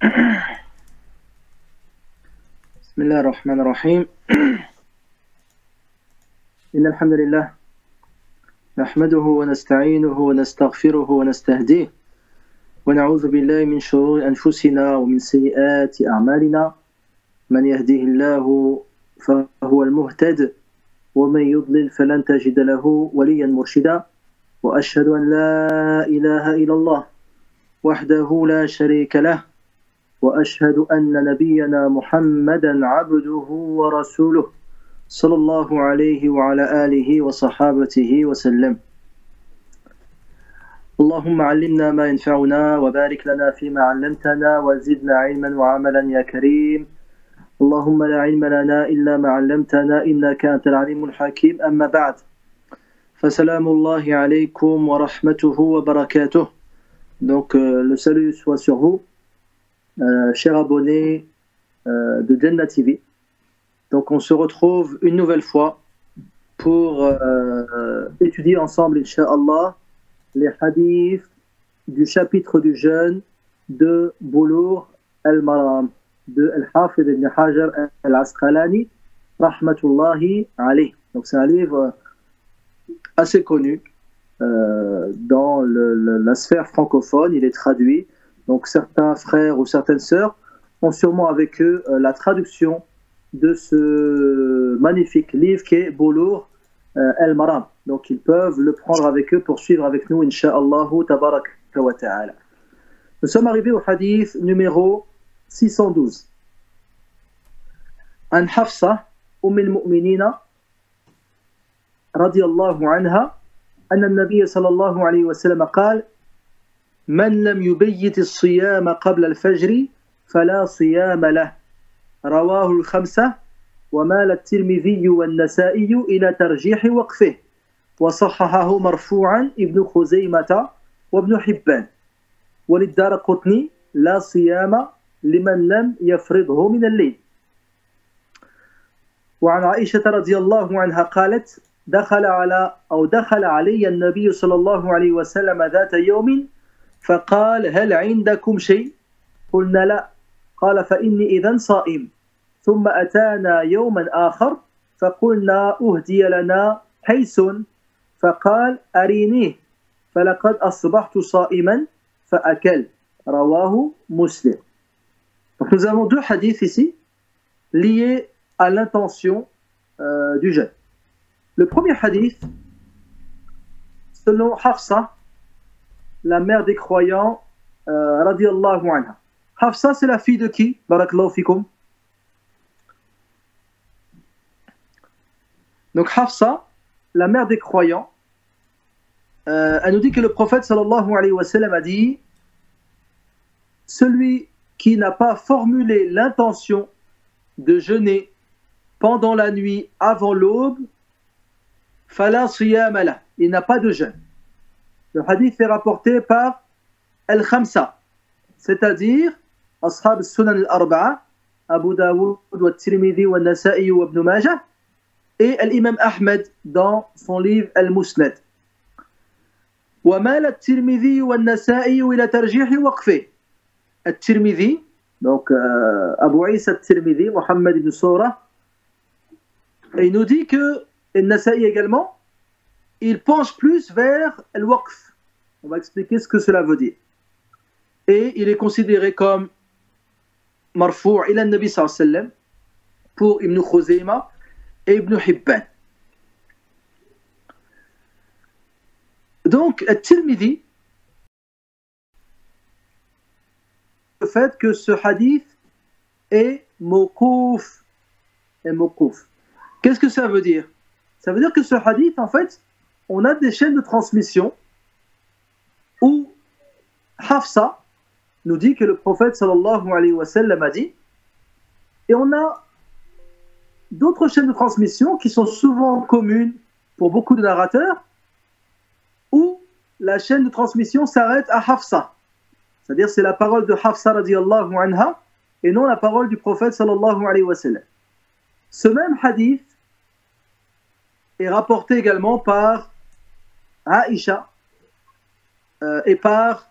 بسم الله الرحمن الرحيم. إن الحمد لله نحمده ونستعينه ونستغفره ونستهديه ونعوذ بالله من شرور أنفسنا ومن سيئات أعمالنا. من يهديه الله فهو المهتد ومن يضلل فلن تجد له وليا مرشدا. وأشهد أن لا إله إلا الله وحده لا شريك له وأشهد أن نبينا محمدا عبده ورسوله صلى الله عليه وعلى آله وصحابته وسلم. اللهم علمنا ما ينفعنا وبارك لنا فيما علمتنا وزدنا علما وعملا يا كريم. اللهم لا علم لنا إلا ما علمتنا إنك أنت العليم الحكيم. أما بعد فسلام الله عليكم ورحمته وبركاته. Donc le salut soit sur vous, chers abonnés de Jannah TV. Donc on se retrouve une nouvelle fois pour étudier ensemble, Inch'Allah, les hadiths du chapitre du jeûne de Bulugh al-Maram, de Al-Hafidh ibn Hajar al-Asqalani, rahmatullahi alayh. Donc c'est un livre assez connu dans la sphère francophone, il est traduit. Donc certains frères ou certaines sœurs ont sûrement avec eux la traduction de ce magnifique livre qui est Bulugh al-Maram. Donc ils peuvent le prendre avec eux pour suivre avec nous, Inch'Allah tabaraka wa ta'ala. Nous sommes arrivés au hadith numéro 612. An Hafsa, al-Mu'minina, radiyallahu anha, أن النبي صلى الله عليه وسلم قال: من لم يبيت الصيام قبل الفجر فلا صيام له. رواه الخمسة ومال الترمذي والنسائي إلى ترجيح وقفه وصححه مرفوعا ابن خزيمة وابن حبان. وللدارقطني: لا صيام لمن لم يفرضه من الليل. وعن عائشة رضي الله عنها قالت: دخل علي النبي صلى الله عليه وسلم ذات يوم فقال: هل عندكم شيء؟ قلنا لا. قال: فإني إذن صائم. ثم أتانا يوما آخر فقلنا: أهدي لنا حيس. فقال: أرينيه. فلقد أصبحت صائما فأكل. رواه مسلم. Donc nous avons deux hadiths ici liés à l'intention du jeûne. Le premier hadith, selon Hafsa, la mère des croyants, radiyallahu anha. Hafsa, c'est la fille de qui? Barakallahu fikum. Donc Hafsa, la mère des croyants, elle nous dit que le prophète sallallahu alayhi wa sallam a dit: celui qui n'a pas formulé l'intention de jeûner pendant la nuit avant l'aube, fala siyama lah, il n'a pas de jeûne. Le hadith est rapporté par Al-Khamsa, c'est-à-dire Ashab al-Sunan al-Arba'a, Abu Dawoud, Tirmidhi, Nasa'i et Ibn Majah, et l'imam Ahmed dans son livre Al-Musnad. ومال الترمذي والنسائي إلى ترجيح وقفه. الترمذي, donc Abu Isa al-Tirmidhi, Muhammad ibn Sura, et il nous dit que Al-Nasa'i également, il penche plus vers Al-Waqf. On va expliquer ce que cela veut dire. Et il est considéré comme marfou' ila Nabi sallallahu alayhi wa sallam pour Ibn Khuzayma et Ibn Hibban. Donc, At-Tirmidhi, le fait que ce hadith est mawqouf. Qu'est-ce que ça veut dire? Ça veut dire que ce hadith, en fait, on a des chaînes de transmission où Hafsa nous dit que le prophète sallallahu alayhi wa sallam a dit, et on a d'autres chaînes de transmission qui sont souvent communes pour beaucoup de narrateurs, où la chaîne de transmission s'arrête à Hafsa. C'est-à-dire c'est la parole de Hafsa radiyallahu anha et non la parole du prophète sallallahu alayhi wa sallam. Ce même hadith est rapporté également par Aïcha et par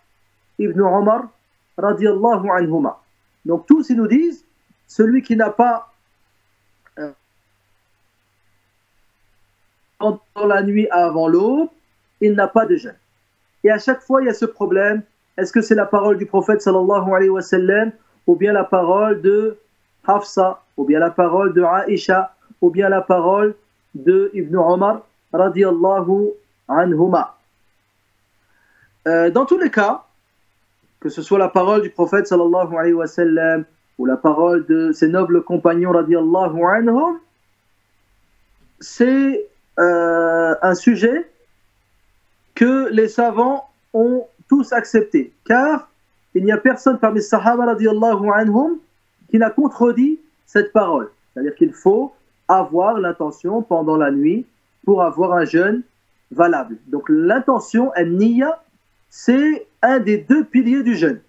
Ibn Omar radiyallahu anhuma. Donc tous ils nous disent, celui qui n'a pas pendant la nuit avant l'aube, il n'a pas de jeûne. Et à chaque fois il y a ce problème, est-ce que c'est la parole du prophète sallallahu alayhi wa sallam, ou bien la parole de Hafsa, ou bien la parole de Aïcha, ou bien la parole de Ibn Omar radiyallahu anhuma. Dans tous les cas, que ce soit la parole du prophète sallallahu alayhi wa sallam ou la parole de ses nobles compagnons radiyallahu anhum, c'est un sujet que les savants ont tous accepté, car il n'y a personne parmi les sahaba radiyallahu anhum qui n'a contredit cette parole. C'est-à-dire qu'il faut avoir l'intention pendant la nuit pour avoir un jeûne valable. Donc l'intention, an-niyya, c'est un des deux piliers du jeûne.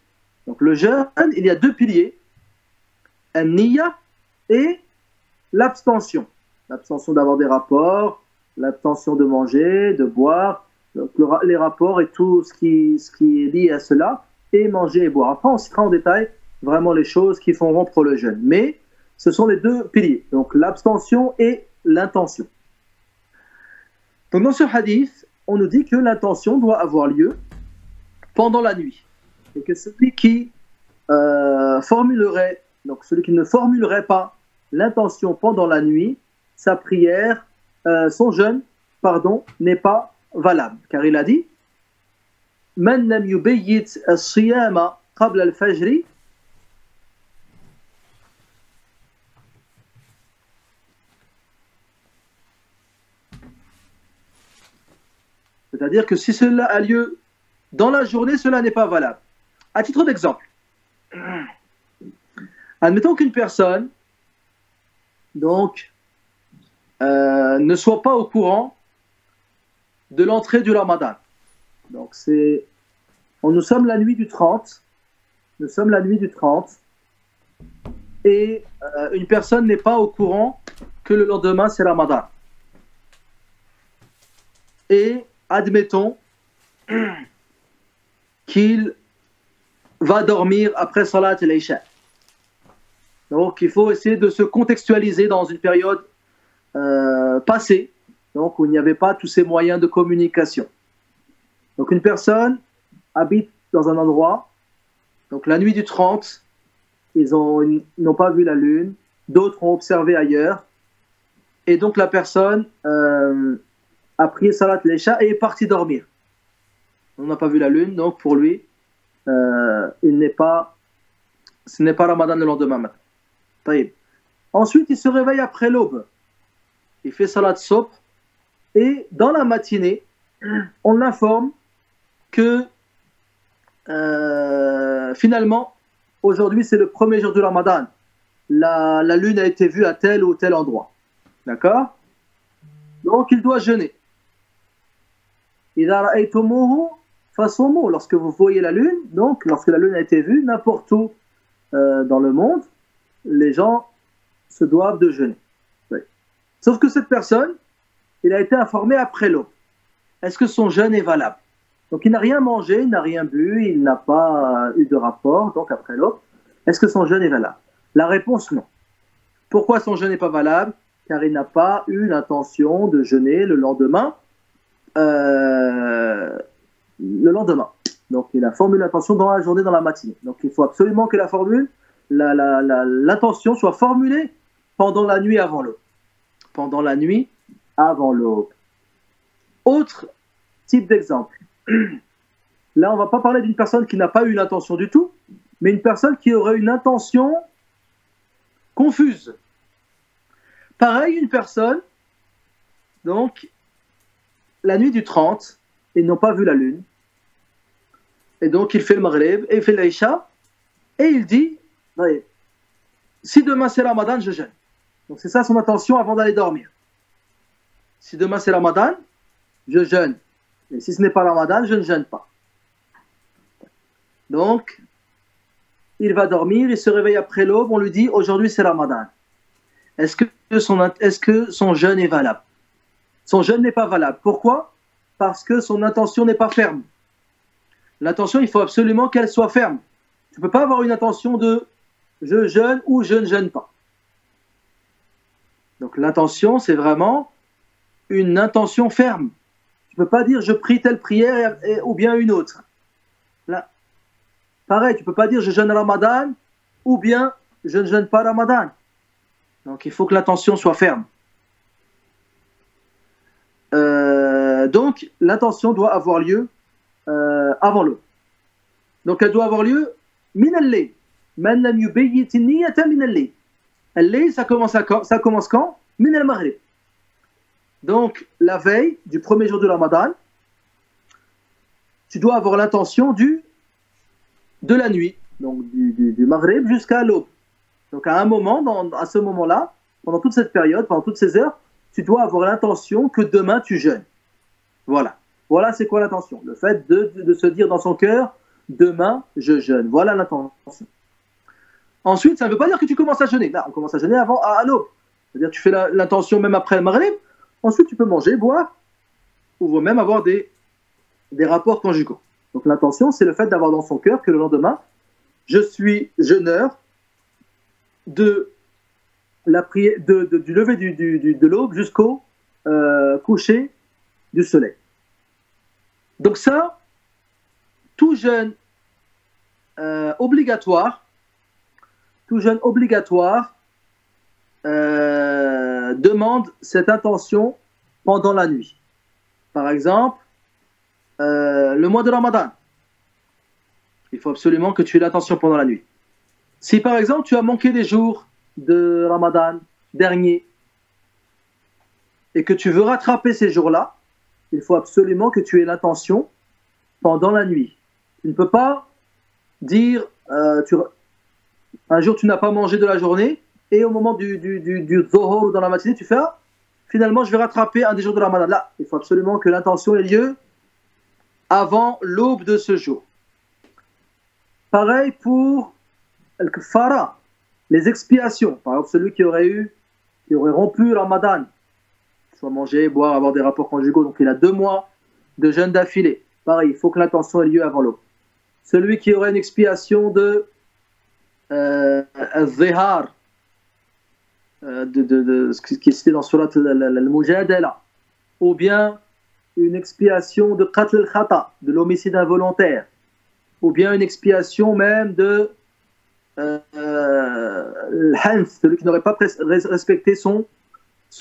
Donc le jeûne, il y a deux piliers, an-niyya et l'abstention. L'abstention d'avoir des rapports, l'abstention de manger, de boire, donc les rapports et tout ce qui est lié à cela, et manger et boire. Après, on citera en détail vraiment les choses qui font rompre le jeûne. Mais ce sont les deux piliers, donc l'abstention et l'intention. Donc dans ce hadith, on nous dit que l'intention doit avoir lieu pendant la nuit. Et que celui qui formulerait, donc celui qui ne formulerait pas l'intention pendant la nuit, sa prière, son jeûne, n'est pas valable. Car il a dit Man lam yubayyit as-siyama qabla al-fajr c'est-à-dire que si cela a lieu dans la journée, cela n'est pas valable. À titre d'exemple, admettons qu'une personne donc ne soit pas au courant de l'entrée du Ramadan. Donc nous sommes la nuit du 30. Nous sommes la nuit du 30. Et une personne n'est pas au courant que le lendemain c'est Ramadan. Et admettons qu'il va dormir après Salat al-Isha. Donc il faut essayer de se contextualiser dans une période passée, donc où il n'y avait pas tous ces moyens de communication. Donc une personne habite dans un endroit, donc la nuit du 30, ils n'ont pas vu la lune, d'autres ont observé ailleurs, et donc la personne a prié Salat al-Isha et est parti dormir. On n'a pas vu la lune, donc pour lui, ce n'est pas Ramadan le lendemain matin. Taïb. Ensuite, il se réveille après l'aube. Il fait Salat Sobh et dans la matinée, on l'informe que finalement, aujourd'hui c'est le premier jour du Ramadan. La lune a été vue à tel ou tel endroit. D'accord? Donc il doit jeûner. Lorsque vous voyez la lune, donc lorsque la lune a été vue, n'importe où dans le monde, les gens se doivent de jeûner. Oui. Sauf que cette personne, il a été informé après l'aube. Est-ce que son jeûne est valable? Donc il n'a rien mangé, il n'a rien bu, il n'a pas eu de rapport, donc après l'aube. Est-ce que son jeûne est valable? La réponse, non. Pourquoi son jeûne n'est pas valable? Car il n'a pas eu l'intention de jeûner le lendemain. Donc il a formulé l'intention dans la journée, dans la matinée. Donc il faut absolument que l'intention soit formulée pendant la nuit avant l'aube. Pendant la nuit avant l'aube. Autre type d'exemple. Là, on ne va pas parler d'une personne qui n'a pas eu l'intention du tout, mais une personne qui aurait une intention confuse. Pareil, une personne, donc, la nuit du 30, ils n'ont pas vu la lune. Et donc, il fait le Maghrib, et il fait l'Aïcha, et il dit, si demain c'est Ramadan, je jeûne. Donc, c'est ça son intention avant d'aller dormir. Si demain c'est Ramadan, je jeûne. Et si ce n'est pas Ramadan, je ne jeûne pas. Donc, il va dormir, il se réveille après l'aube, on lui dit, aujourd'hui c'est Ramadan. Est-ce que son jeûne est valable? Son jeûne n'est pas valable. Pourquoi? Parce que son intention n'est pas ferme. L'intention, il faut absolument qu'elle soit ferme. Tu ne peux pas avoir une intention de je jeûne ou je ne jeûne pas. Donc l'intention, c'est vraiment une intention ferme. Tu ne peux pas dire je prie telle prière ou bien une autre. Là, pareil, tu ne peux pas dire je jeûne Ramadan ou bien je ne jeûne pas Ramadan. Donc il faut que l'intention soit ferme. Donc l'intention doit avoir lieu avant l'aube. Donc elle doit avoir lieu min al-layl. Man lam yubayyit an-niyyata min al-layl. Al-layl, ça commence quand? Min al-maghrib. Donc la veille du premier jour de Ramadan, tu dois avoir l'intention de la nuit, donc du maghrib jusqu'à l'aube. Donc à un moment, à ce moment-là, pendant toute cette période, pendant toutes ces heures, tu dois avoir l'intention que demain tu jeûnes. Voilà. Voilà c'est quoi l'intention. Le fait de se dire dans son cœur, demain je jeûne. Voilà l'intention. Ensuite, ça ne veut pas dire que tu commences à jeûner. Là, on commence à jeûner à l'aube. C'est-à-dire que tu fais l'intention même après le maghrib. Ensuite, tu peux manger, boire, ou même avoir des rapports conjugaux. Donc l'intention, c'est le fait d'avoir dans son cœur que le lendemain, je suis jeûneur de la prière, du lever de l'aube jusqu'au coucher du soleil. Donc ça, tout jeûne obligatoire demande cette intention pendant la nuit. Par exemple, le mois de Ramadan, il faut absolument que tu aies l'intention pendant la nuit. Si par exemple tu as manqué des jours de Ramadan dernier et que tu veux rattraper ces jours-là, il faut absolument que tu aies l'intention pendant la nuit. Tu ne peux pas dire un jour tu n'as pas mangé de la journée et au moment du Zohor ou dans la matinée tu fais finalement je vais rattraper un des jours de Ramadan. Là, il faut absolument que l'intention ait lieu avant l'aube de ce jour. Pareil pour le kfara, les expiations. Par exemple, celui qui aurait rompu Ramadan, soit manger, boire, avoir des rapports conjugaux, donc il a 2 mois de jeûne d'affilée. Pareil, il faut que l'intention ait lieu avant l'aube. Celui qui aurait une expiation de al-zihar, ce qui est cité dans Surat al-Mujadala, ou bien une expiation de qatl al-khata, de l'homicide involontaire, ou bien une expiation même de l'hanf, celui qui n'aurait pas respecté son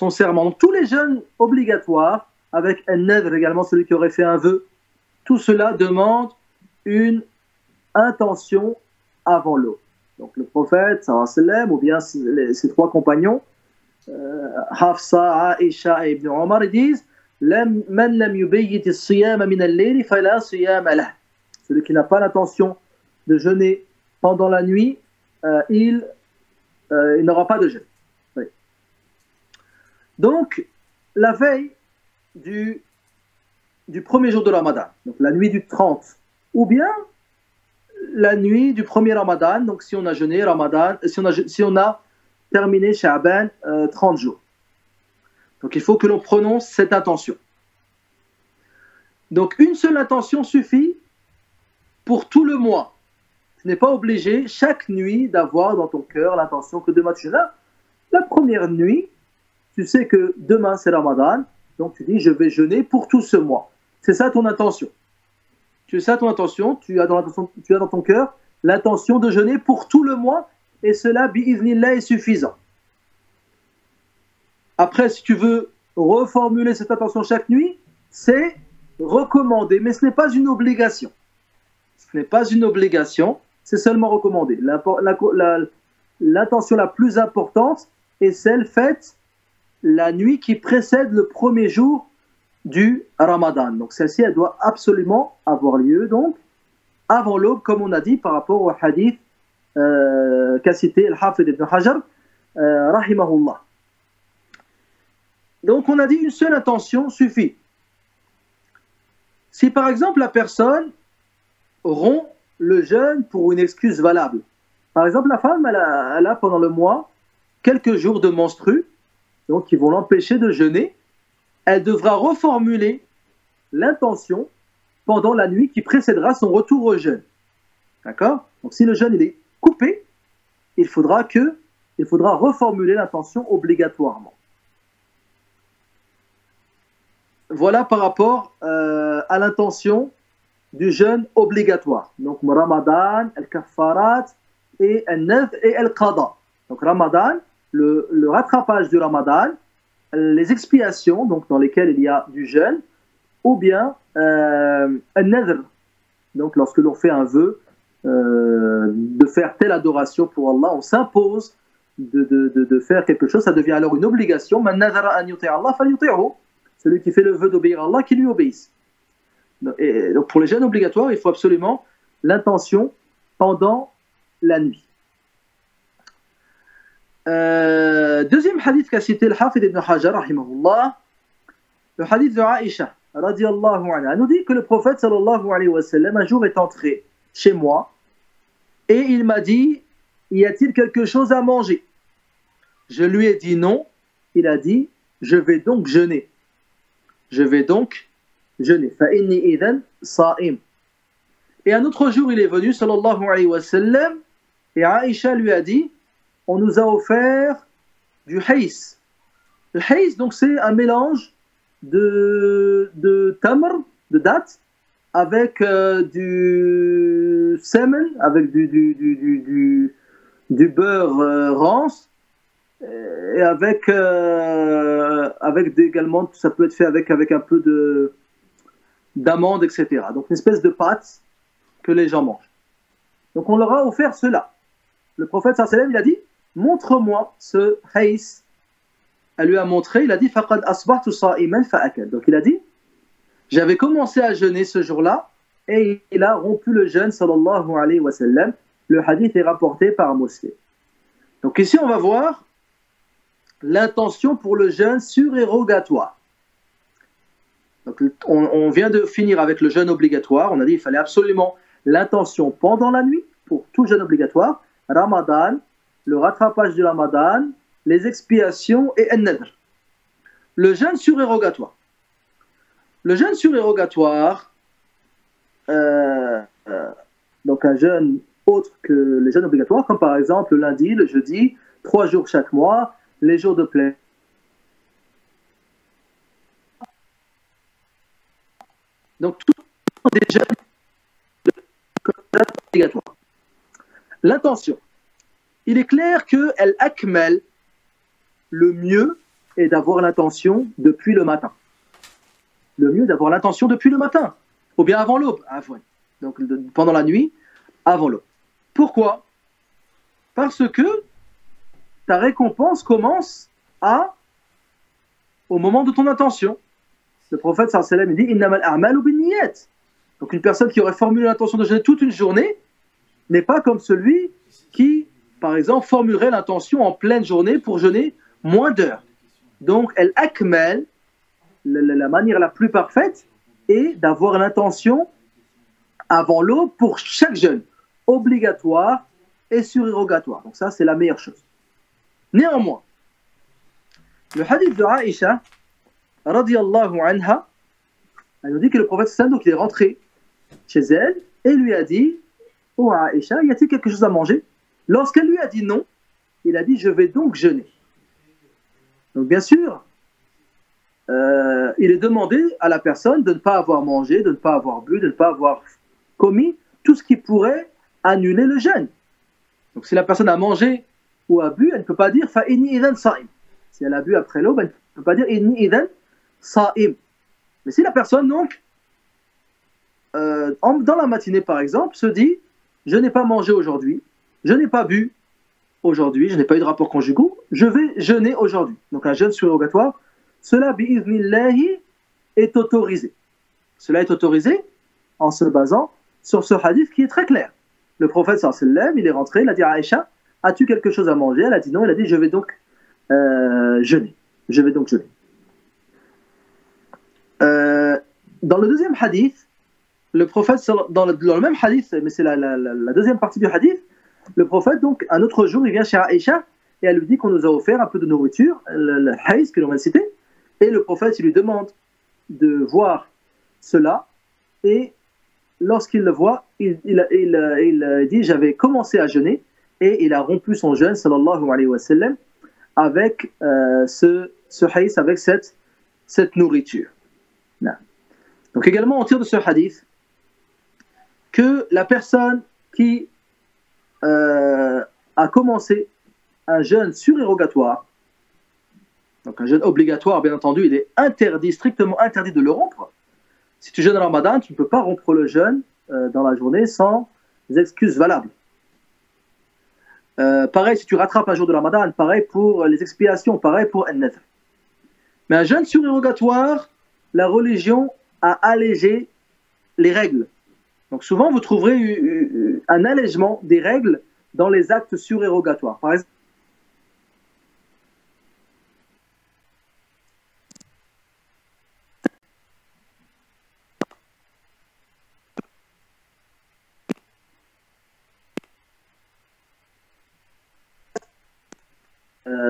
serment. Donc tous les jeûnes obligatoires, avec al-nadr également, celui qui aurait fait un vœu, tout cela demande une intention avant l'aube. Donc le prophète, sallam, ou bien ses 3 compagnons, Hafsa, Aisha et Ibn Omar, ils disent Man lam yubayyit as-siyama min al-layli fala siyama lah. Celui qui n'a pas l'intention de jeûner pendant la nuit, il n'aura pas de jeûne. Oui. Donc, la veille du premier jour de Ramadan, donc la nuit du 30, ou bien la nuit du premier Ramadan, donc si on a jeûné Ramadan, si on a terminé Sha'ban 30 jours. Donc il faut que l'on prononce cette intention. Donc une seule intention suffit pour tout le mois. Tu n'es pas obligé chaque nuit d'avoir dans ton cœur l'intention que demain tu jeûnes. La première nuit, tu sais que demain c'est Ramadan, donc tu dis je vais jeûner pour tout ce mois. C'est ça ton intention. Tu as dans ton cœur l'intention de jeûner pour tout le mois, et cela, bi'iznillah, est suffisant. Après, si tu veux reformuler cette intention chaque nuit, c'est recommandé, mais ce n'est pas une obligation. Ce n'est pas une obligation, c'est seulement recommandé. L'intention la plus importante est celle faite la nuit qui précède le premier jour du Ramadan. Donc celle-ci, elle doit absolument avoir lieu donc avant l'aube, comme on a dit par rapport au hadith qu'a cité Al-Hafid ibn Hajar, rahimahullah. Donc on a dit une seule intention suffit. Si par exemple la personne rompt le jeûne pour une excuse valable, par exemple la femme elle a pendant le mois quelques jours de menstrues, donc qui vont l'empêcher de jeûner, elle devra reformuler l'intention pendant la nuit qui précédera son retour au jeûne. D'accord? Donc si le jeûne il est coupé, il faudra reformuler l'intention obligatoirement. Voilà par rapport à l'intention du jeûne obligatoire. Donc, Ramadan, Al-Kaffarat, et Al-Nadhr et Al-Qada. Donc, Ramadan, le rattrapage du Ramadan, les expiations, donc dans lesquelles il y a du jeûne, ou bien Al-Nadhr. Donc, lorsque l'on fait un vœu de faire telle adoration pour Allah, on s'impose de faire quelque chose, ça devient alors une obligation. Man nadhara an yuti' Allah falyuti'hu. Celui qui fait le vœu d'obéir à Allah, qui lui obéisse. Et donc pour les jeûnes obligatoires, il faut absolument l'intention pendant la nuit. Deuxième hadith qu'a cité le Hafid ibn Hajar, rahimahullah, le hadith de Aïcha, radiyallahu anha, nous dit que le prophète sallallahu alayhi wa sallam un jour est entré chez moi et il m'a dit, y a-t-il quelque chose à manger? Je lui ai dit non. Il a dit, je vais donc jeûner. Je vais donc jeûner. فَإِنِّي إِذًا صَائِمٌ. Et un autre jour, il est venu, sallallahu alayhi wa sallam, et Aïcha lui a dit, on nous a offert du haïs. Le haïs, donc, c'est un mélange de tamr, de date, avec du semen, avec du beurre rance, et avec également, ça peut être fait avec un peu d'amandes, etc. Donc une espèce de pâte que les gens mangent. Donc on leur a offert cela. Le prophète sallallahu alayhi wa sallam, il a dit, montre-moi ce haïs. Elle lui a montré, il a dit, faqad asbahtu sa'iman fa'akal. Donc il a dit, j'avais commencé à jeûner ce jour-là, et il a rompu le jeûne, sallallahu alayhi wa sallam. Le hadith est rapporté par Muslim. Donc ici on va voir l'intention pour le jeûne surérogatoire. Donc, on vient de finir avec le jeûne obligatoire. On a dit qu'il fallait absolument l'intention pendant la nuit pour tout jeûne obligatoire. Ramadan, le rattrapage du Ramadan, les expiations et An-Nadr. Le jeûne surérogatoire. Le jeûne surérogatoire, donc un jeûne autre que les jeûnes obligatoires, comme par exemple le lundi, le jeudi, 3 jours chaque mois, les jours de pleine. Donc, tout des jeûnes obligatoires. L'intention. Il est clair que al-akmal, le mieux est d'avoir l'intention depuis le matin. Le mieux est d'avoir l'intention depuis le matin, ou bien avant l'aube. Donc, pendant la nuit, avant l'aube. Pourquoi? Parce que ta récompense commence au moment de ton intention. Le prophète sallallahu alayhi wa sallam dit innamal a'malu binniyat. Donc une personne qui aurait formulé l'intention de jeûner toute une journée n'est pas comme celui qui, par exemple, formulerait l'intention en pleine journée pour jeûner moins d'heures. Donc al-akmal, la manière la plus parfaite est d'avoir l'intention avant l'aube pour chaque jeûne, obligatoire et surérogatoire. Donc ça, c'est la meilleure chose. Néanmoins, le hadith de Aïcha, radiyallahu anha, elle nous dit que le prophète sallam, donc il est rentré chez elle et lui a dit, oh Aïcha, y a-t-il quelque chose à manger? Lorsqu'elle lui a dit non, il a dit, je vais donc jeûner. Donc bien sûr, il est demandé à la personne de ne pas avoir mangé, de ne pas avoir bu, de ne pas avoir commis tout ce qui pourrait annuler le jeûne. Donc si la personne a mangé ou a bu, elle ne peut pas dire fa inni idhan sa'im. Si elle a bu après l'aube, elle ne peut pas dire inni idhan sa'im. Mais si la personne donc dans la matinée par exemple se dit je n'ai pas mangé aujourd'hui, je n'ai pas bu aujourd'hui, je n'ai pas eu de rapport conjugaux, je vais jeûner aujourd'hui. Donc un jeûne surérogatoire, cela bi'iznillahi est autorisé. Cela est autorisé en se basant sur ce hadith qui est très clair. Le prophète sallallahu alayhi wa sallam, il est rentré, il a dit à Aïcha, as-tu quelque chose à manger? Elle a dit non, elle a dit je vais donc jeûner. Je vais donc jeûner. Dans le deuxième hadith, le prophète, dans le même hadith, mais c'est la deuxième partie du hadith, le prophète, donc, un autre jour, il vient chez Aïcha et elle lui dit qu'on nous a offert un peu de nourriture, le haïs que l'on vient de citer, et le prophète, il lui demande de voir cela, et lorsqu'il le voit, il dit j'avais commencé à jeûner, et il a rompu son jeûne, sallallahu alayhi wa sallam, avec ce hadith, avec cette nourriture. Non. Donc également, on tire de ce hadith que la personne qui a commencé un jeûne surérogatoire, donc un jeûne obligatoire, bien entendu, il est interdit, strictement interdit de le rompre. Si tu jeûnes Ramadan, tu ne peux pas rompre le jeûne dans la journée sans excuses valables. Pareil, si tu rattrapes un jour de Ramadan, pareil pour les expiations, pareil pour An-Nadhr. Mais un jeûne surérogatoire, la religion a allégé les règles. Donc souvent, vous trouverez un allègement des règles dans les actes surérogatoires. Par exemple,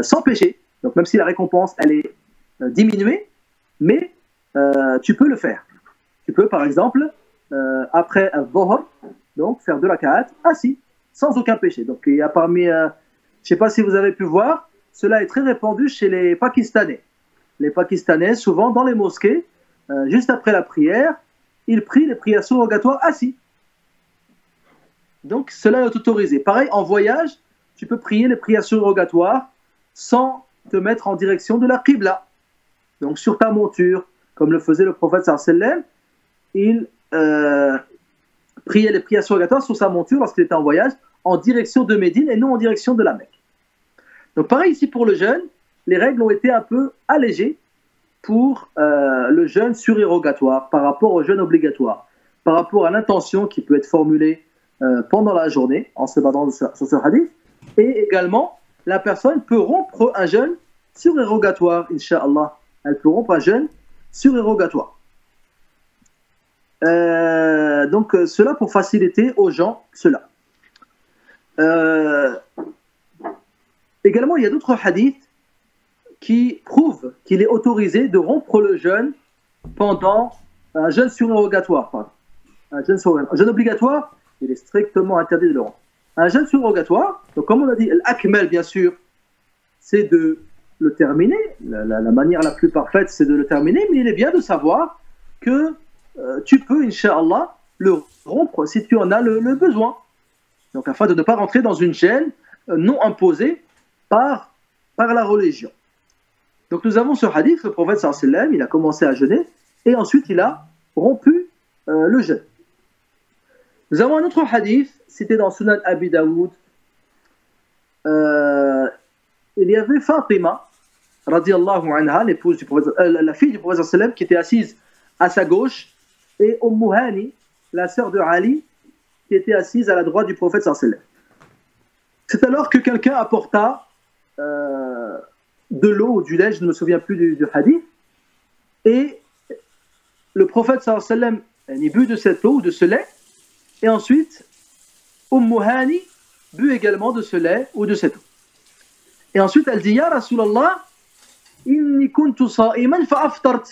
sans péché, donc même si la récompense elle est diminuée, mais tu peux le faire. Tu peux par exemple après un dhuhr, donc faire de la rak'at assis, sans aucun péché. Donc il y a parmi, je ne sais pas si vous avez pu voir, cela est très répandu chez les Pakistanais. Les Pakistanais, souvent dans les mosquées, juste après la prière, ils prient les prières surrogatoires assis. Donc cela est autorisé. Pareil, en voyage, tu peux prier les prières surrogatoires sans te mettre en direction de la Qibla. Donc sur ta monture, comme le faisait le prophète sallallahu alayhi wa sallam, il priait les prières surrogatoires sur sa monture lorsqu'il était en voyage, en direction de Médine et non en direction de la Mecque. Donc pareil ici pour le jeûne, les règles ont été un peu allégées pour le jeûne surérogatoire par rapport au jeûne obligatoire, par rapport à l'intention qui peut être formulée pendant la journée en se basant sur ce hadith, et également la personne peut rompre un jeûne surérogatoire, Inch'Allah. Elle peut rompre un jeûne surérogatoire. Donc cela pour faciliter aux gens cela. Également, il y a d'autres hadiths qui prouvent qu'il est autorisé de rompre le jeûne pendant un jeûne surérogatoire. Un jeûne obligatoire, il est strictement interdit de le rompre. Un jeûne surérogatoire, donc comme on a dit, l'akmel bien sûr, c'est de le terminer. La manière la plus parfaite, c'est de le terminer, mais il est bien de savoir que tu peux, Inch'Allah, le rompre si tu en as le besoin. Donc afin de ne pas rentrer dans une gêne non imposée par la religion. Donc nous avons ce hadith, le prophète sallallahu alayhi wa sallam, il a commencé à jeûner et ensuite il a rompu le jeûne. Nous avons un autre hadith, cité dans Sunan Abi Daoud. Il y avait Fatima, radiallahu anha, l'épouse du prophète, la fille du prophète sallallahu alayhi wa sallam, qui était assise à sa gauche, et Hani, la sœur de Ali, qui était assise à la droite du prophète sallallahu alayhi wa sallam. C'est alors que quelqu'un apporta de l'eau ou du lait, je ne me souviens plus du hadith, et le prophète sallallahu alayhi wa sallam a bu de cette eau ou de ce lait, et ensuite Hani but également de ce lait ou de cette eau. Et ensuite elle dit: Ya Rasulallah, inni kuntu sa'iman fa aftart.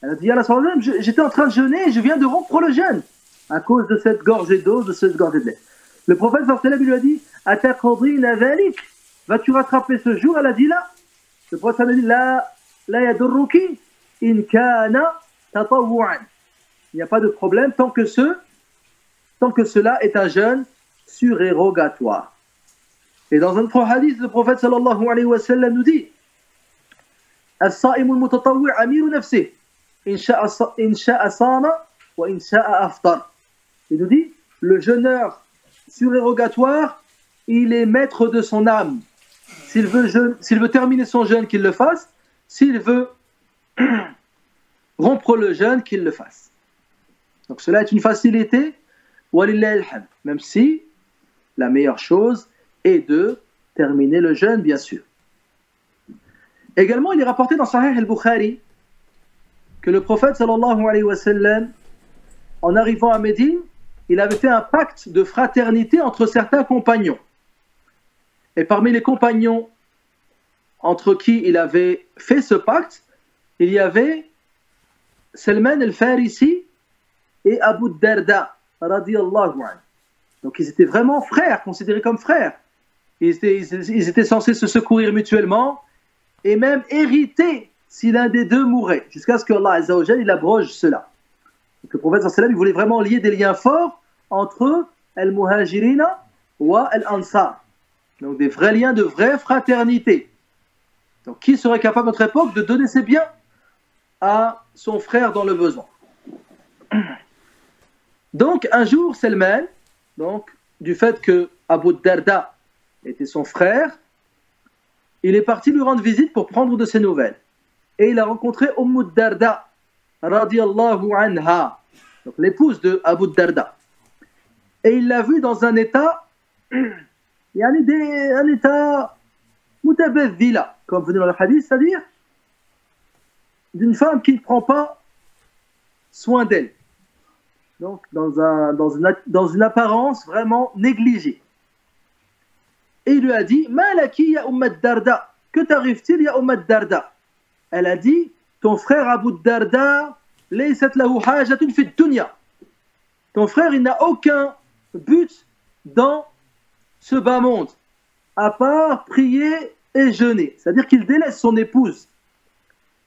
Elle a dit: Ya Rasulallah, j'étais en train de jeûner et je viens de rompre le jeûne à cause de cette gorgée d'eau, de cette gorgée de lait. Le prophète sallallahu alayhi wa sallam lui a dit: Ataqadina dhalik, vas-tu rattraper ce jour? Elle a dit là. Le prophète a dit: La yadurruki in kana tatawwu'an. Il n'y a pas de problème tant que cela est un jeûne surérogatoire. Et dans un autre hadith, le prophète sallallahu alayhi wa sallam nous dit: As-sa'imu al-mutatawwi' amiru nafsihi, in sha'a sama wa in sha'a aftar. Il nous dit: le jeûneur surérogatoire, il est maître de son âme. S'il veut terminer son jeûne, qu'il le fasse. S'il veut rompre le jeûne, qu'il le fasse. Donc cela est une facilité, walillahi alhamd, même si la meilleure chose est de terminer le jeûne, bien sûr. Également, il est rapporté dans Sahih al-Bukhari que le prophète sallallahu alayhi wa sallam, en arrivant à Médine, il avait fait un pacte de fraternité entre certains compagnons. Et parmi les compagnons entre qui il avait fait ce pacte, il y avait Salman al-Farisi et Abu Darda, radiyallahu anhu. Donc ils étaient vraiment frères, considérés comme frères. Ils étaient censés se secourir mutuellement et même hériter si l'un des deux mourait, jusqu'à ce que Allah Azza wa Jal, il abroge cela. Donc le prophète sallallahu alayhi wa sallam, il voulait vraiment lier des liens forts entre al-muhajirina wa al-ansar. Donc des vrais liens de vraie fraternité. Donc qui serait capable à notre époque de donner ses biens à son frère dans le besoin? Donc un jour, Salman, donc du fait que Abu Darda était son frère, il est parti lui rendre visite pour prendre de ses nouvelles. Et il a rencontré Darda, radiyallahu anha, donc l'épouse de Abu Darda. Et il l'a vue dans un état, un état mutabadhila, comme venait dans le hadith, c'est-à-dire d'une femme qui ne prend pas soin d'elle. Donc dans une apparence vraiment négligée. Et il lui a dit, Malaki ya Darda, que t'arrive-t-il ya Darda? Elle a dit, ton frère Abu Darda, laysat lahu hajatun fi dunya. Ton frère, il n'a aucun but dans ce bas monde, à part prier et jeûner. C'est-à-dire qu'il délaisse son épouse.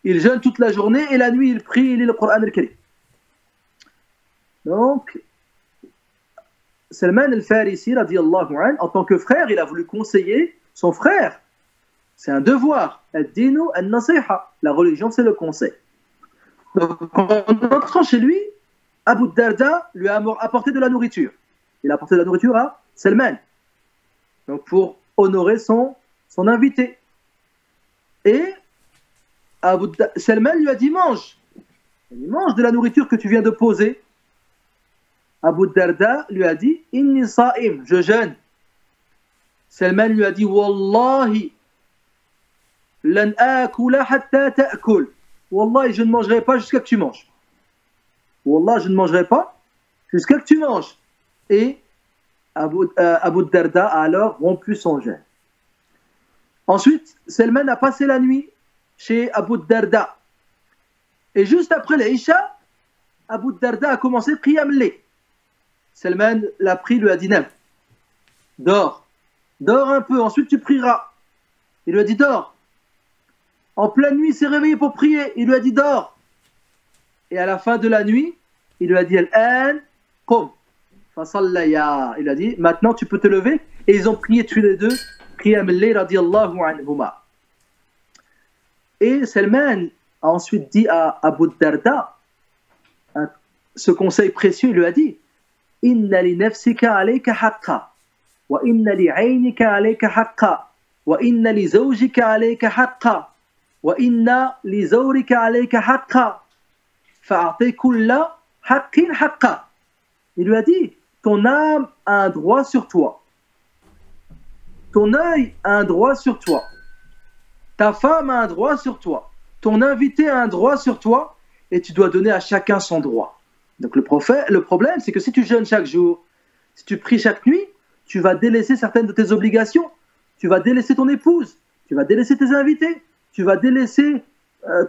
Il jeûne toute la journée et la nuit, il prie, il lit le Coran al-Karim. Donc, Salman al-Farisi, radiyallahu anhu, en tant que frère, il a voulu conseiller son frère. C'est un devoir. Ad-dinu an-nasiha. La religion, c'est le conseil. Donc, en entrant chez lui, Abu Darda lui a apporté de la nourriture. Il a apporté de la nourriture à Salman. Donc, pour honorer son invité. Et Salman lui a dit, mange. Il dit, mange de la nourriture que tu viens de poser. Abu Darda lui a dit, inni sa'im, je jeûne. Salman lui a dit, Wallahi, lan akula hatta ta'kul. Wallahi, je ne mangerai pas jusqu'à que tu manges. Wallah, je ne mangerai pas jusqu'à que tu manges. Et Abu Darda a alors rompu son jeûne. Ensuite, Salman a passé la nuit chez Abu Darda. Et juste après l'Isha, Abu Darda a commencé Qiyam al-layl. Salman l'a pris, lui a dit, non, dors un peu, ensuite tu prieras. Il lui a dit, dors. En pleine nuit, il s'est réveillé pour prier, il lui a dit, dors. Et à la fin de la nuit, il lui a dit, Al-an, qum, fasallaya. Il lui a dit, maintenant tu peux te lever. Et ils ont prié tous les deux, Qiyam al-layl radiyallahu anhuma. Et Salman a ensuite dit à Abu Darda, ce conseil précieux, il lui a dit, Inna li nafsika alayka haqqa, wa inna li aynika alayka haqqa, wa inna li zawjika alayka haqqa, wa inna li zawrika alayka haqqa, fa'ati kulla haqqin haqqa. Il lui a dit, ton âme a un droit sur toi, ton œil a un droit sur toi, ta femme a un droit sur toi, ton invité a un droit sur toi, et tu dois donner à chacun son droit. Donc le problème, c'est que si tu jeûnes chaque jour, si tu pries chaque nuit, tu vas délaisser certaines de tes obligations, tu vas délaisser ton épouse, tu vas délaisser tes invités, tu vas délaisser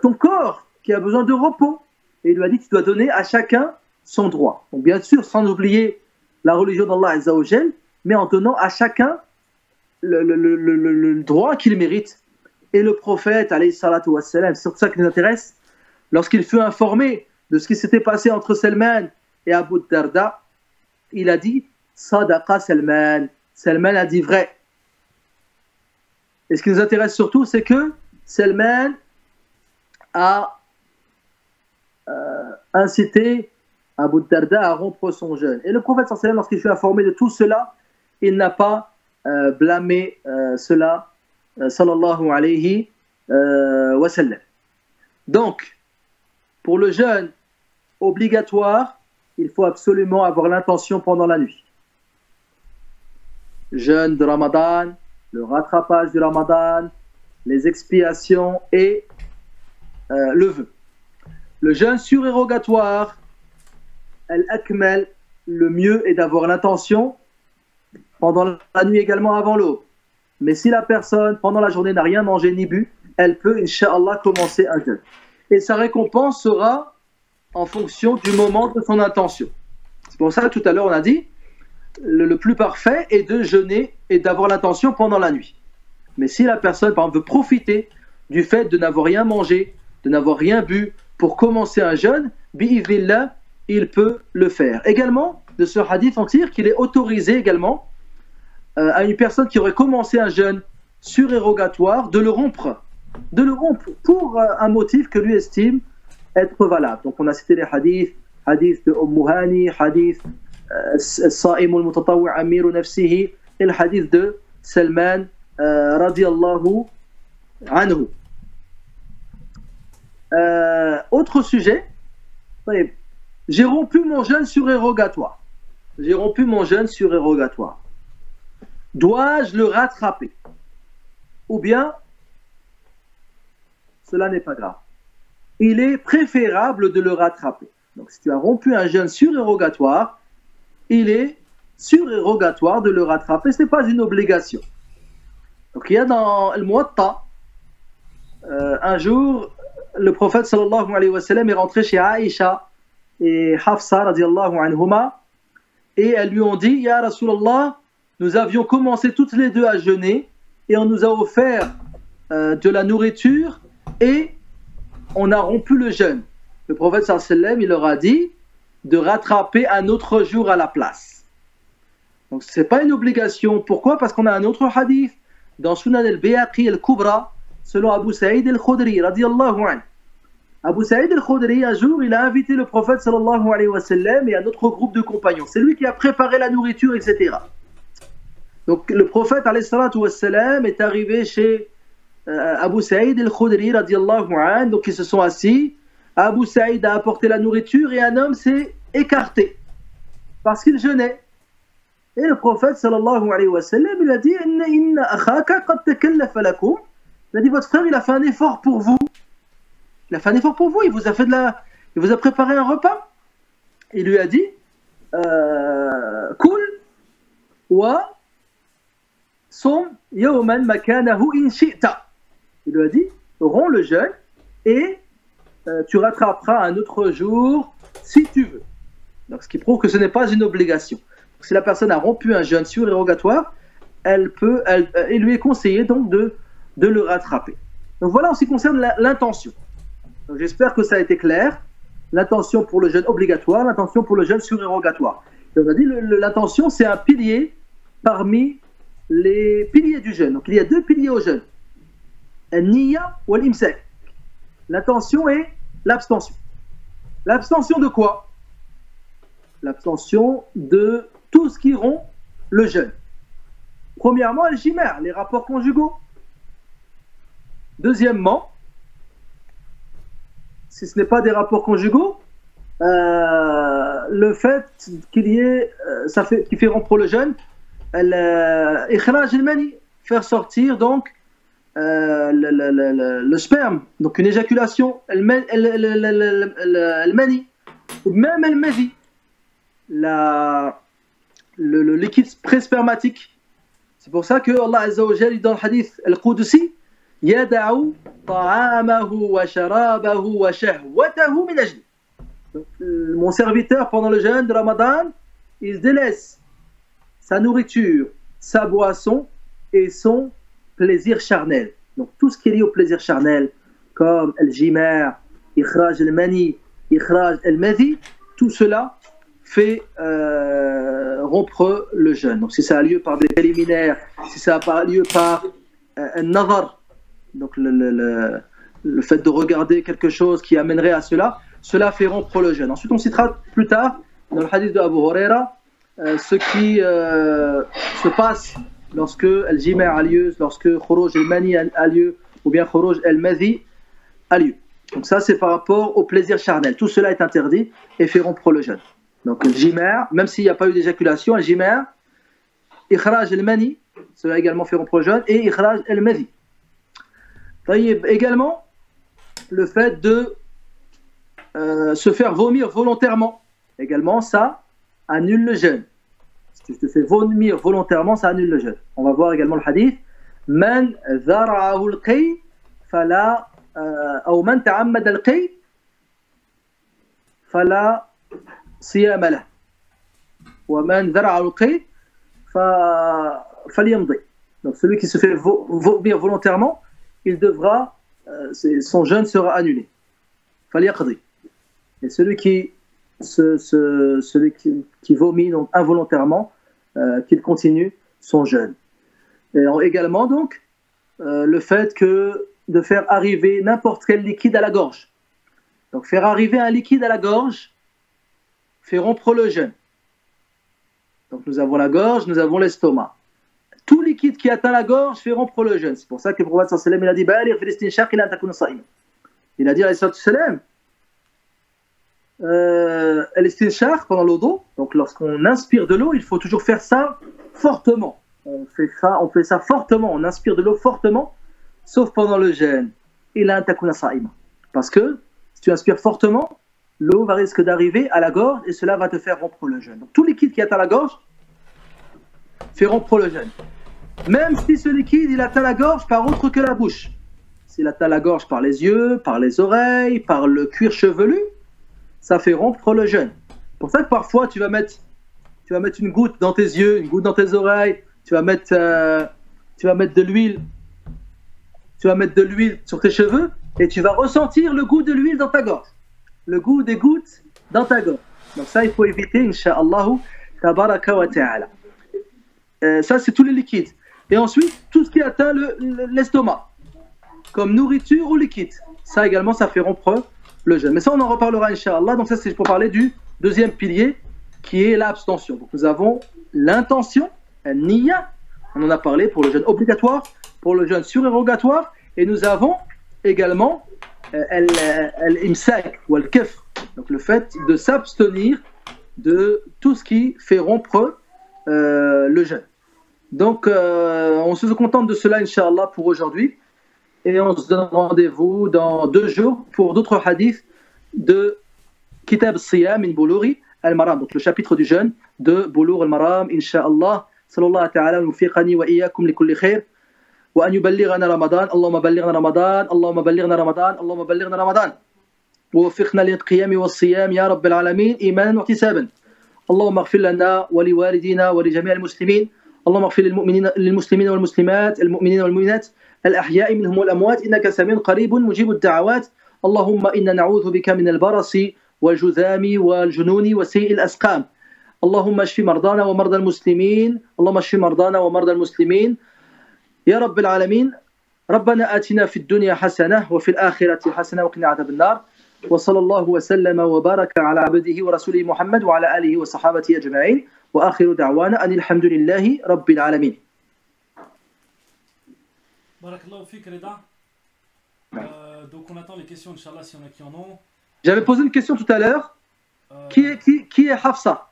ton corps qui a besoin de repos. Et il lui a dit, tu dois donner à chacun son droit. Donc bien sûr, sans oublier la religion d'Allah Azza wa Jal, mais en donnant à chacun le droit qu'il mérite. Et le prophète, alayhi salatu wassalam, c'est sur ça qui nous intéresse, lorsqu'il fut informé de ce qui s'était passé entre Salman et Abu Darda, il a dit Sadaqa Salman. Salman a dit vrai. Et ce qui nous intéresse surtout, c'est que Salman a incité Abu Darda à rompre son jeûne. Et le prophète, lorsqu'il fut informé de tout cela, il n'a pas blâmé cela, sallallahu alayhi wa sallam. Donc, pour le jeûne obligatoire, il faut absolument avoir l'intention pendant la nuit. Jeûne de Ramadan, le rattrapage du Ramadan, les expiations et le vœu. Le jeûne surérogatoire, al-akmal, le mieux est d'avoir l'intention pendant la nuit également avant l'aube. Mais si la personne, pendant la journée, n'a rien mangé ni bu, elle peut, Inch'Allah, commencer un jeûne. Et sa récompense sera en fonction du moment de son intention. C'est pour ça que tout à l'heure on a dit le plus parfait est de jeûner et d'avoir l'intention pendant la nuit. Mais si la personne, par exemple, veut profiter du fait de n'avoir rien mangé, de n'avoir rien bu pour commencer un jeûne, bi'idhnillah, il peut le faire. Également, de ce hadith, on tire qu'il est autorisé également à une personne qui aurait commencé un jeûne surérogatoire de le rompre pour un motif que lui estime être valable. Donc on a cité les hadiths, hadith de Hani, hadith Sa'im al-Mutatawwi' Amiru Nafsihi et le hadith de Salman radiyallahu anhu. Autre sujet, j'ai rompu mon jeûne surérogatoire. J'ai rompu mon jeûne surérogatoire. Dois-je le rattraper? Ou bien, cela n'est pas grave. Il est préférable de le rattraper. Donc, si tu as rompu un jeûne surérogatoire, il est surérogatoire de le rattraper. Ce n'est pas une obligation. Donc, il y a dans le Muwatta, un jour, le prophète sallallahu alayhi wa sallam est rentré chez Aïcha et Hafsa radiallahu anhuma, et elles lui ont dit: Ya Rasulallah, nous avions commencé toutes les deux à jeûner et on nous a offert de la nourriture et on a rompu le jeûne. Le prophète sallallahu alayhi wa sallam, il leur a dit de rattraper un autre jour à la place. Donc ce n'est pas une obligation. Pourquoi? Parce qu'on a un autre hadith dans Sunan al-Bayhaqi al-Kubra selon Abu Saïd al-Khudri radiyallahu anhu. Abu Saïd al-Khudri, un jour, il a invité le prophète sallallahu alayhi wa sallam et un autre groupe de compagnons. C'est lui qui a préparé la nourriture, etc. Donc le prophète alayhi salatu wa sallam est arrivé chez Abu Saïd al-Khudri radiyallahu anhu. Donc ils se sont assis. Abu Saïd a apporté la nourriture et un homme s'est écarté parce qu'il jeûnait. Et le prophète sallallahu alayhi wa sallam, il a dit: Inna akhaka qad takallafa lakum. Il a dit: votre frère, il a fait un effort pour vous. Il a fait un effort pour vous, il vous a préparé un repas. Il lui a dit: Kul wa som yawman makanahu in shi'ta. Il lui a dit: romps le jeûne et tu rattraperas un autre jour si tu veux. Donc ce qui prouve que ce n'est pas une obligation. Donc, si la personne a rompu un jeûne surérogatoire, il lui est conseillé donc de le rattraper. Donc voilà en ce qui concerne l'intention. J'espère que ça a été clair. L'intention pour le jeûne obligatoire, l'intention pour le jeûne surérogatoire. Et on a dit l'intention, c'est un pilier parmi les piliers du jeûne. Donc il y a deux piliers au jeûne: al-niyya ou al-imsak. L'intention et l'abstention. L'abstention de quoi? L'abstention de tout ce qui rompt le jeûne. Premièrement, al-jima', les rapports conjugaux. Deuxièmement, si ce n'est pas des rapports conjugaux, le fait qu'il y ait, qui fait rompre le jeûne, ikhraj al-mani, faire sortir donc le sperme, donc une éjaculation, al-mani, ou même al-mazi, le liquide pré-spermatique. C'est pour ça que Allah Azza wa Jalla, dans le hadith al-Qudsi, yada'u ta'amahu wa sharabahu wa shahwatahu min ajli. Mon serviteur, pendant le jeûne de Ramadan, il délaisse sa nourriture, sa boisson et son plaisir charnel. Donc tout ce qui est lié au plaisir charnel, comme al-jima', ikhraj al-mani, ikhraj al-mazi, tout cela fait rompre le jeûne. Donc si ça a lieu par des préliminaires, si ça a lieu par un nazar, donc le fait de regarder quelque chose qui amènerait à cela, cela fait rompre le jeûne. Ensuite on citera plus tard dans le hadith de Abu Huraira ce qui se passe lorsque al-jima' a lieu, lorsque khuruj al-mani a lieu, ou bien khuruj al-mazi a lieu. Donc ça c'est par rapport au plaisir charnel. Tout cela est interdit et fait rompre le jeûne. Donc le jima', même s'il n'y a pas eu d'éjaculation, le jima', ikhraj al-mani, cela également fait rompre le jeûne, et ikhraj al-mazi. Également, le fait de se faire vomir volontairement, également ça annule le jeûne. Si tu te fais vomir volontairement, ça annule le jeûne. On va voir également le hadith: Man dhara'ahu al-qay fala ou man ta'ammada al-qay fala siyama lah. ومن ذرع القي فليمضي. Donc celui qui se fait vomir volontairement, il devra, son jeûne sera annulé. فليقضي. Et celui qui vomit donc involontairement, qu'il continue son jeûne. Et également donc le fait que de faire arriver n'importe quel liquide à la gorge. Donc faire arriver un liquide à la gorge fait rompre le jeûne. Donc nous avons la gorge, nous avons l'estomac. Tout liquide qui atteint la gorge fait rompre le jeûne. C'est pour ça que le prophète sallallahu alayhi wa sallam, il a dit alayhi sallam, l'estinshaq pendant l'eau d'eau, donc lorsqu'on inspire de l'eau, il faut toujours faire ça fortement. On fait ça fortement, on inspire de l'eau fortement, sauf pendant le jeûne. Parce que si tu inspires fortement, l'eau va risquer d'arriver à la gorge et cela va te faire rompre le jeûne. Donc tout liquide qui atteint la gorge fait rompre le jeûne. Même si ce liquide il atteint la gorge par autre que la bouche. S'il atteint la gorge par les yeux, par les oreilles, par le cuir chevelu, ça fait rompre le jeûne. C'est pour ça que parfois tu vas mettre une goutte dans tes yeux, une goutte dans tes oreilles, tu vas mettre de l'huile sur tes cheveux et tu vas ressentir le goût de l'huile dans ta gorge. Le goût des gouttes dans ta gorge. Donc ça, il faut éviter, incha'Allah, tabaraka wa ta'ala. Ça, c'est tous les liquides. Et ensuite, tout ce qui atteint l'estomac, comme nourriture ou liquide. Ça également, ça fait rompre le jeûne. Mais ça, on en reparlera, incha'Allah. Donc ça, c'est pour parler du deuxième pilier, qui est l'abstention. Donc nous avons l'intention, niya, on en a parlé pour le jeûne obligatoire, pour le jeûne surérogatoire, et nous avons également l'imsak ou al-kafr, donc le fait de s'abstenir de tout ce qui fait rompre le jeûne. Donc on se contente de cela incha'Allah pour aujourd'hui et on se donne rendez-vous dans 2 jours pour d'autres hadiths de Kitab Siyam min Boulouri al-Maram, donc le chapitre du jeûne de Boulour al-Maram incha'Allah. Sallallahu ta'ala nufiqani wa iyyakum li kulli khair وأن يبلغنا رمضان اللهم بلغنا رمضان اللهم بلغنا رمضان اللهم بلغنا رمضان ووفقنا للقيام والصيام يا رب العالمين إيمانا واحتسابا اللهم اغفر لنا ولوالدينا ولجميع المسلمين اللهم اغفر للمسلمين والمسلمات المؤمنين والمؤمنات الأحياء منهم والأموات إنك سميع قريب مجيب الدعوات اللهم إنا نعوذ بك من البرص والجذام والجنون وسيء الأسقام اللهم اشف مرضانا ومرضى المسلمين اللهم اشف مرضانا ومرضى المسلمين يا رب العالمين ربنا آتنا في الدنيا حسنة وفي الآخرة حسنة وقنا عذاب النار وصلى الله وسلم وبارك على عبده ورسوله محمد وعلى آله وصحابته أجمعين وآخر دعوانا أن الحمد لله رب العالمين. Barakallahu fik Reda. Donc on attend les questions Inch'Allah si on a qui en ont. J'avais posé une question tout à l'heure. Qui est Hafsa?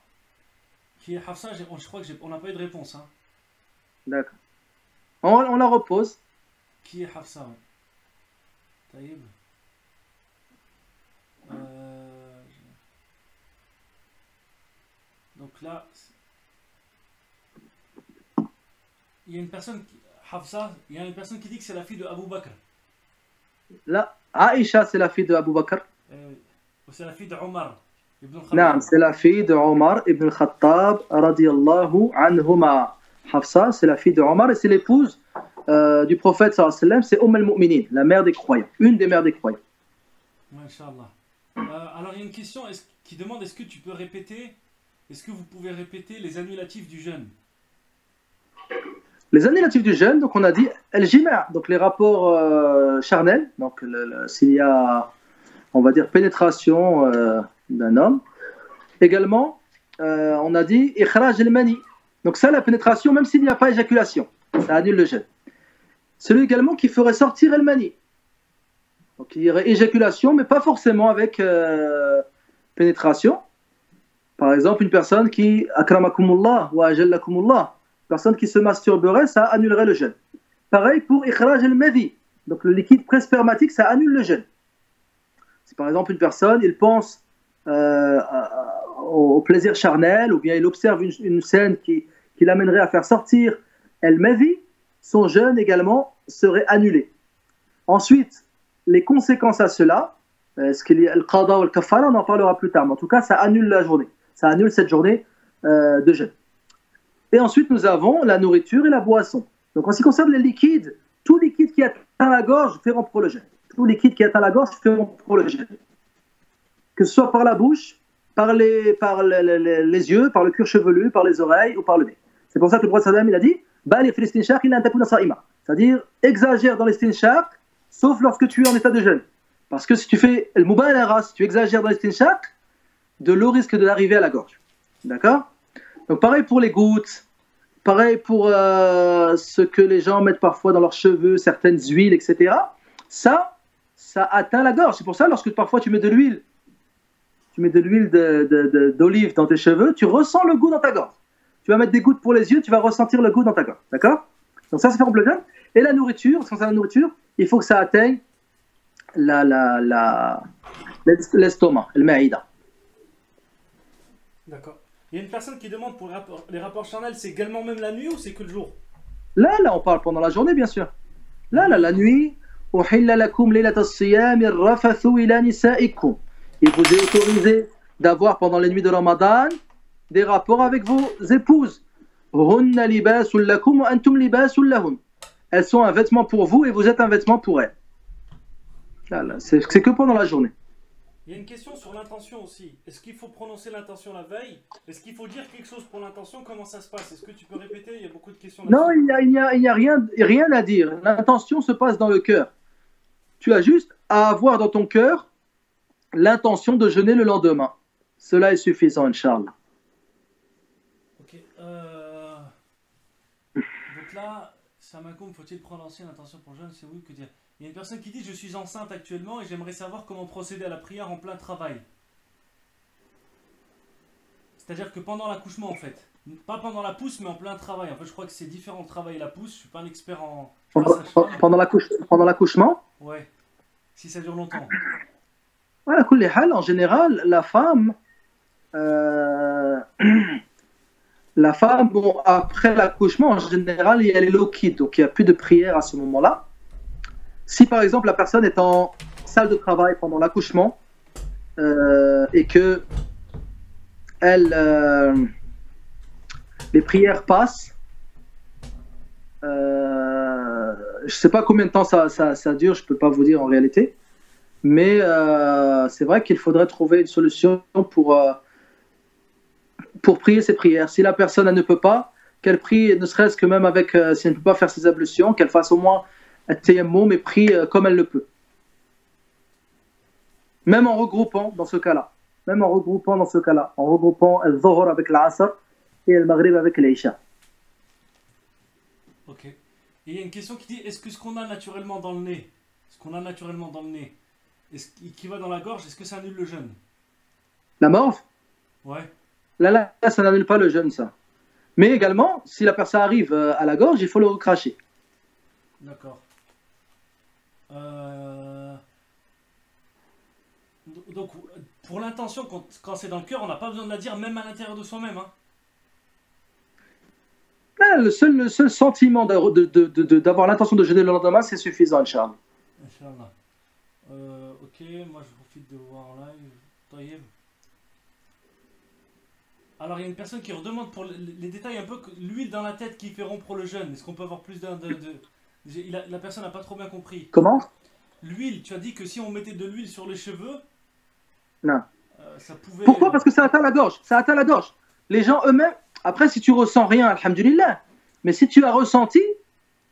Qui est Hafsa? Je crois qu'on n'a pas eu de réponse. Hein. D'accord. On la repose. Qui est Hafsa? Taïb. Donc là, il y a une personne, Hafsa, il y a une personne qui dit que c'est la fille de Abu Bakr. Là, Aïcha, c'est la fille de Abu Bakr. C'est la fille de Omar ibn Khattab. Non, c'est la fille de Omar ibn Khattab, radiyallahu anhuma. Hafsa, c'est la fille de Omar et c'est l'épouse du prophète sallallahu alayhi wa sallam, c'est al-Mu'minin, la mère des croyants, une des mères des croyants. Inch'Allah. Alors il y a une question qui demande est-ce que vous pouvez répéter les annulatifs du jeûne? Les annulatifs du jeûne, donc on a dit al-jima', donc les rapports charnels, donc s'il y a, on va dire, pénétration d'un homme. Également, on a dit ikhraj al-mani. Donc ça, la pénétration, même s'il n'y a pas éjaculation, ça annule le jeûne. Celui également qui ferait sortir el mani. Donc il y aurait éjaculation, mais pas forcément avec pénétration. Par exemple, une personne qui, akramakumullah wa ajallakumullah, personne qui se masturberait, ça annulerait le jeûne. Pareil pour ikhraj el madi. Donc le liquide prespermatique, ça annule le jeûne. Si par exemple une personne, il pense au plaisir charnel, ou bien il observe une scène qui l'amènerait à faire sortir el-madi, son jeûne également serait annulé. Ensuite, les conséquences à cela, ce qu'il y a le qada ou le kafara, on en parlera plus tard, mais en tout cas, ça annule la journée. Ça annule cette journée de jeûne. Et ensuite, nous avons la nourriture et la boisson. Donc, en ce qui concerne les liquides, tout liquide qui atteint la gorge fait rompre le jeûne. Tout liquide qui atteint la gorge fait rompre le jeûne. Que ce soit par la bouche, par les yeux, par le cuir chevelu, par les oreilles ou par le nez. C'est pour ça que le prophète sallam il a dit c'est-à-dire exagère dans l'estinshaq, sauf lorsque tu es en état de jeûne. Parce que si tu fais le mubalara, si tu exagères dans l'estinshaq, de l'eau risque de l'arriver à la gorge. D'accord? Donc pareil pour les gouttes, pareil pour ce que les gens mettent parfois dans leurs cheveux, certaines huiles, etc. Ça atteint la gorge. C'est pour ça lorsque parfois tu mets de l'huile, d'olive dans tes cheveux, tu ressens le goût dans ta gorge. Tu vas mettre des gouttes pour les yeux, tu vas ressentir le goût dans ta gorge. D'accord? Donc ça fait rompre le jeûne. Et la nourriture, quand c'est la nourriture, il faut que ça atteigne l'estomac, le maïda. D'accord. Il y a une personne qui demande pour les rapports charnels, c'est également même la nuit ou c'est que le jour? Là, on parle pendant la journée, bien sûr. Là, la nuit. Il vous est autorisé d'avoir pendant les nuits de Ramadan des rapports avec vos épouses. Elles sont un vêtement pour vous et vous êtes un vêtement pour elles. C'est que pendant la journée. Il y a une question sur l'intention aussi. Est-ce qu'il faut prononcer l'intention la veille? Est-ce qu'il faut dire quelque chose pour l'intention? Comment ça se passe? Est-ce que tu peux répéter? Il y a beaucoup de questions là-dessus. Non, il n'y a rien à dire. L'intention se passe dans le cœur. Tu as juste à avoir dans ton cœur l'intention de jeûner le lendemain. Cela est suffisant, Inch'Allah. Ok. Donc là, Samakoum, faut-il prononcer l'intention pour jeûne? C'est oui que dire. Il y a une personne qui dit « Je suis enceinte actuellement et j'aimerais savoir comment procéder à la prière en plein travail. » C'est-à-dire que pendant l'accouchement, en fait. Pas pendant la pousse, mais en plein travail. En fait, je crois que c'est différent de travail et la pousse. Je suis pas un expert en... Pendant l'accouchement? Ouais. Si ça dure longtemps. Voilà, en général, la femme, bon, après l'accouchement, en général, il y a les low-kids, donc il n'y a plus de prière à ce moment-là. Si par exemple la personne est en salle de travail pendant l'accouchement et que les prières passent, je ne sais pas combien de temps ça dure, je ne peux pas vous dire en réalité, mais c'est vrai qu'il faudrait trouver une solution pour prier ces prières. Si la personne elle ne peut pas, qu'elle prie, ne serait-ce que même avec, si elle ne peut pas faire ses ablutions, qu'elle fasse au moins at-tayammum et prie comme elle le peut. Même en regroupant dans ce cas-là. En regroupant al-Dhuhr avec l'Asr et al-Maghrib avec l'Isha. Ok. Et il y a une question qui dit, est-ce que ce qu'on a naturellement dans le nez, qui va dans la gorge, est-ce que ça annule le jeûne? La morve? Ouais. Là, ça n'annule pas le jeûne, ça. Mais également, si la personne arrive à la gorge, il faut le recracher. D'accord. Donc, pour l'intention, quand c'est dans le cœur, on n'a pas besoin de la dire, même à l'intérieur de soi-même. Hein. Le seul sentiment d'avoir l'intention de jeûner le lendemain, c'est suffisant, Inch'Allah. Inch'Allah. Ok, moi je profite de voir en live. Taïeb. Alors il y a une personne qui redemande pour les détails un peu, l'huile dans la tête qui fait rompre le jeûne. Est-ce qu'on peut avoir plus la personne n'a pas trop bien compris. Comment? L'huile, tu as dit que si on mettait de l'huile sur les cheveux, non. Ça pouvait... Pourquoi? Parce que ça atteint la gorge. Les gens eux-mêmes, après si tu ressens rien, alhamdulillah, mais si tu as ressenti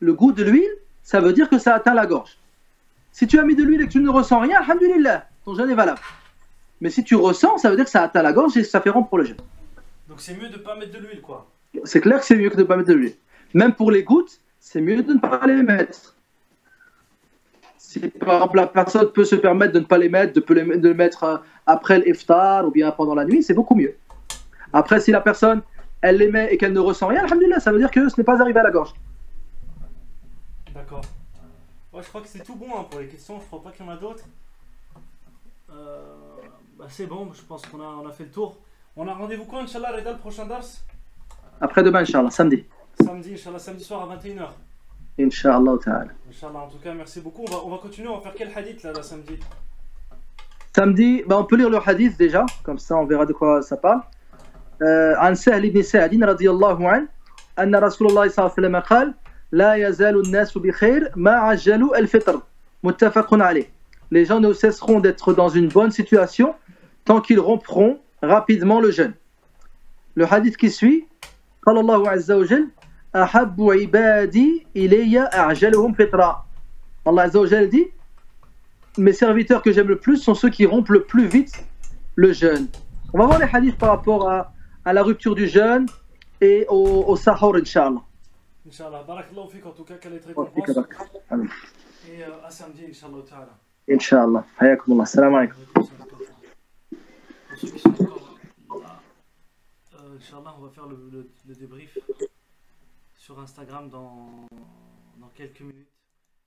le goût de l'huile, ça veut dire que ça atteint la gorge. Si tu as mis de l'huile et que tu ne ressens rien, alhamdulillah, ton jeûne est valable. Mais si tu ressens, ça veut dire que ça atteint la gorge et ça fait rompre le jeûne. Donc c'est mieux de ne pas mettre de l'huile, quoi. C'est clair que c'est mieux que de ne pas mettre de l'huile. Même pour les gouttes, c'est mieux de ne pas les mettre. Si par exemple la personne peut se permettre de ne pas les mettre, de le mettre après l'iftar ou bien pendant la nuit, c'est beaucoup mieux. Après, si la personne, elle les met et qu'elle ne ressent rien, alhamdulillah, ça veut dire que ce n'est pas arrivé à la gorge. D'accord. Ouais, je crois que c'est tout bon hein, pour les questions, je crois pas qu'il y en a d'autres. C'est bon, je pense qu'on a fait le tour. On a rendez-vous quand, Inch'Allah, Reda, le prochain dars? Après demain, Inch'Allah, samedi. Inch'Allah, samedi soir à 21h. Inch'Allah ta'ala. Inch'Allah, en tout cas, merci beaucoup. On va continuer, on va faire quel hadith là, samedi? Samedi, on peut lire le hadith déjà, comme ça on verra de quoi ça parle. عن سهل بن سعد رضي الله عنه أن رسول الله صلى الله عليه وسلم قال لا يزال الناس بخير ما عجلوا الفطر متفق عليه. Les gens ne cesseront d'être dans une bonne situation tant qu'ils rompront rapidement le jeûne. Le hadith qui suit, قال الله عز وجل أحب عبادي إلي أعجلهم فطرا. Allah Azza wa Jal dit mes serviteurs que j'aime le plus sont ceux qui rompent le plus vite le jeûne. On va voir les hadiths par rapport à la rupture du jeûne et au sahur, Inch'Allah. Inch'Allah. Barakallahu fik, en tout cas, quelle est récompense. Et à samedi, Inch'Allah ta'ala. Inch'Allah. Hayakumullah. Salam alaikum. Pour ceux qui sont encore là, Inch'Allah, on va faire le débrief sur Instagram dans quelques minutes.